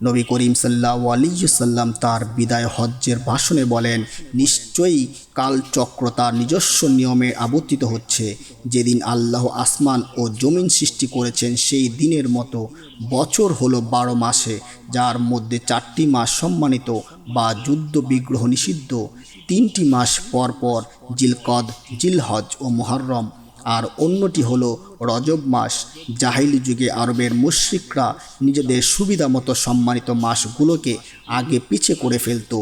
নবী করিম সাল্লাল্লাহু আলাইহি ওয়াসাল্লাম তার বিদায় হজ্জের ভাষণে বলেন, নিশ্চয়ই কালচক্র তার নিজস্ব নিয়মে আবর্তিত হচ্ছে। যেদিন আল্লাহ আসমান ও জমিন সৃষ্টি করেছেন সেই দিনের মতো বছর হলো 12 মাসে, যার মধ্যে 4টি মাস সম্মানিত বা যুদ্ধ বিগ্রহ নিষিদ্ধ, 3টি মাস পর পর জিলকদ, জিলহজ ও মুহররম, আর অন্যটি হলো রজব মাস। জাহিলি যুগে আরবের মুশরিকরা নিজেদের সুবিধা মতো সম্মানিত মাসগুলোকে আগে পিছিয়ে করে ফেলত,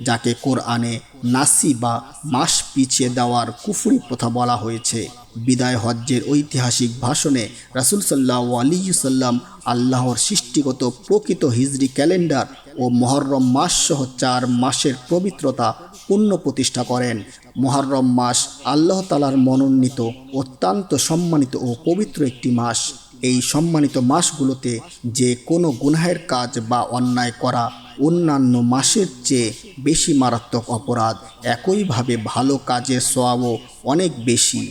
যাকে কোরআনে নাসি বা মাস পিছিয়ে দেওয়ার কুফরি প্রথা বলা হয়েছে। বিদায় হজ্জের ঐতিহাসিক ভাষণে রাসূল সাল্লাল্লাহু আলাইহি ওয়াসাল্লাম আল্লাহর সৃষ্টিগত প্রকৃত হিজরি ক্যালেন্ডার ও মুহররম মাস সহ 4 মাসের পবিত্রতা পুনঃ প্রতিষ্ঠা করেন। মুহররম মাস আল্লাহ তাআলার মনোনীত অত্যন্ত সম্মানিত ও পবিত্র একটি মাস। এই সম্মানিত মাসগুলোতে যে কোনো গুনাহের কাজ বা অন্যায় করা অন্যান্য মাসের চেয়ে বেশি মারাত্মক অপরাধ। একইভাবে ভালো কাজের সওয়াবও অনেক বেশি।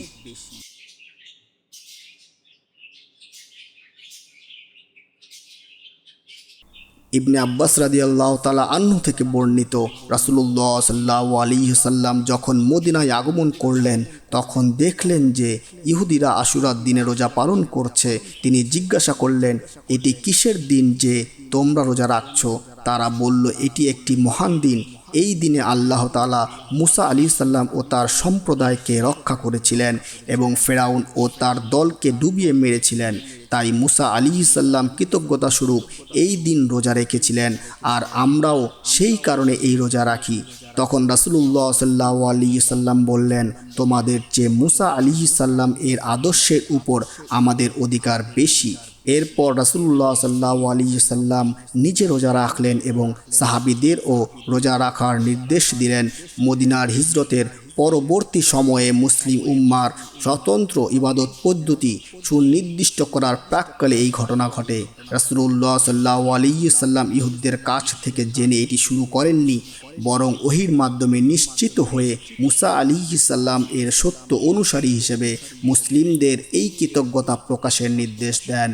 ইবনে আব্বাস রাদিয়াল্লাহু তাআলা আনহু থেকে বর্ণিত, রাসূলুল্লাহ সাল্লাল্লাহু আলাইহি ওয়াসাল্লাম যখন মদিনায় আগমন করলেন তখন দেখলেন যে ইহুদিরা আশুরার দিনে রোজা পালন করছে। তিনি জিজ্ঞাসা করলেন, এটি কিসের দিন যে তোমরা রোজা রাখছো? তারা বলল, এটি একটি মহান দিন। এই দিনে আল্লাহ তাআলা মুসা আলাইহিস সালাম ও তার সম্প্রদায়কে রক্ষা করেছিলেন এবং ফেরাউন ও তার দলকে ডুবিয়ে মেরেছিলেন। তাই মুসা আলাইহিস সালাম কৃতজ্ঞতা স্বরূপ এই দিন রোজা রেখেছিলেন, আর আমরাও সেই কারণে এই রোজা রাখি। তখন রাসূলুল্লাহ সাল্লাল্লাহু আলাইহি সাল্লাম বললেন, তোমাদের চেয়ে মুসা আলাইহিস সালাম এর আদর্শের উপর আমাদের অধিকার বেশি। এরপর রাসূলুল্লাহ সাল্লাল্লাহু আলাইহি সাল্লাম নিজে রোজা রাখলেন এবং সাহাবীদেরও রোজা রাখার নির্দেশ দিলেন। মদিনার হিজরতের পরবর্তী সময়ে মুসলিম উম্মার স্বতন্ত্র ইবাদত পদ্ধতি সুনির্দিষ্ট করার প্রাক্কালে এই ঘটনা ঘটে। রাসূলুল্লাহ সাল্লাল্লাহু আলাইহি সাল্লাম ইহুদদের কাছ থেকে জেনে এটি শুরু করেননি, বরং ওহীর মাধ্যমে নিশ্চিত হয়ে মুসা আলাইহিস সালাম এর সত্য অনুসারী হিসেবে মুসলিমদের এই কৃতজ্ঞতা প্রকাশের নির্দেশ দেন।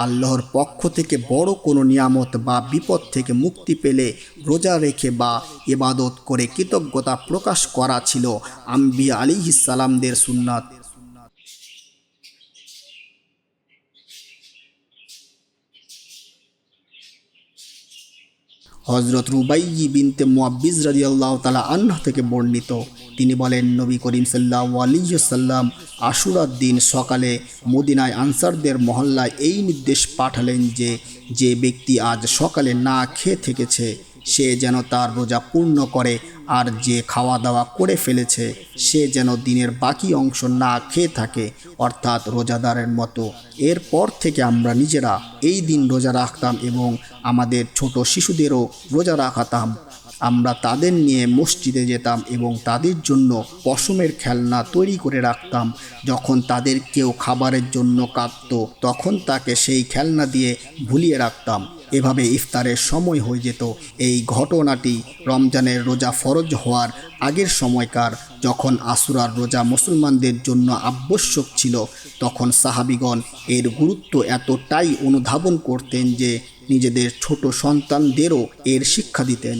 আল্লাহর পক্ষ থেকে বড় কোনো নিয়ামত বা বিপদ থেকে মুক্তি পেলে রোজা রেখে বা ইবাদত করে কৃতজ্ঞতা প্রকাশ করা ছিল আম্বিয়া আলাইহিস সালামদের সুন্নাত। হযরত রুবাইয়্যি বিনতে মুআব্বিজ রাদিয়াল্লাহু তাআলা আনহা থেকে বর্ণিত, তিনি বলেন, নবী করিম সাল্লাল্লাহু আলাইহি ওয়াসাল্লাম আশুরার দিন সকালে মদিনায় আনসারদের মহল্লায় এই নির্দেশ পাঠালেন যে, যে ব্যক্তি আজ সকালে না খেয়ে থেকেছে সে যেন তার রোজা পূর্ণ করে, আর যে খাওয়া দাওয়া করে ফেলেছে সে যেন দিনের বাকি অংশ না খেয়ে থাকে, অর্থাৎ রোজাদারের মতো। এরপর থেকে আমরা নিজেরা এই দিন রোজা রাখতাম এবং আমাদের ছোট শিশুদেরও রোজা রাখাতাম। আমরা তাদের নিয়ে মসজিদে যেতাম এবং তাদের জন্য পশমের খেলনা তৈরি করে রাখতাম। যখন তাদের কেউ খাবারের জন্য কাঁদত তখন তাকে সেই খেলনা দিয়ে ভুলিয়ে রাখতাম। এভাবে ইফতারের সময় হয়ে যেত। এই ঘটনাটি রমজানের রোজা ফরজ হওয়ার আগের সময়কার, যখন আশুরার রোজা মুসলমানদের জন্য আবশ্যক ছিল। তখন সাহাবীগণ এর গুরুত্ব এতটাই অনুধাবন করতেন যে নিজেদের ছোট সন্তানদেরও এর শিক্ষা দিতেন।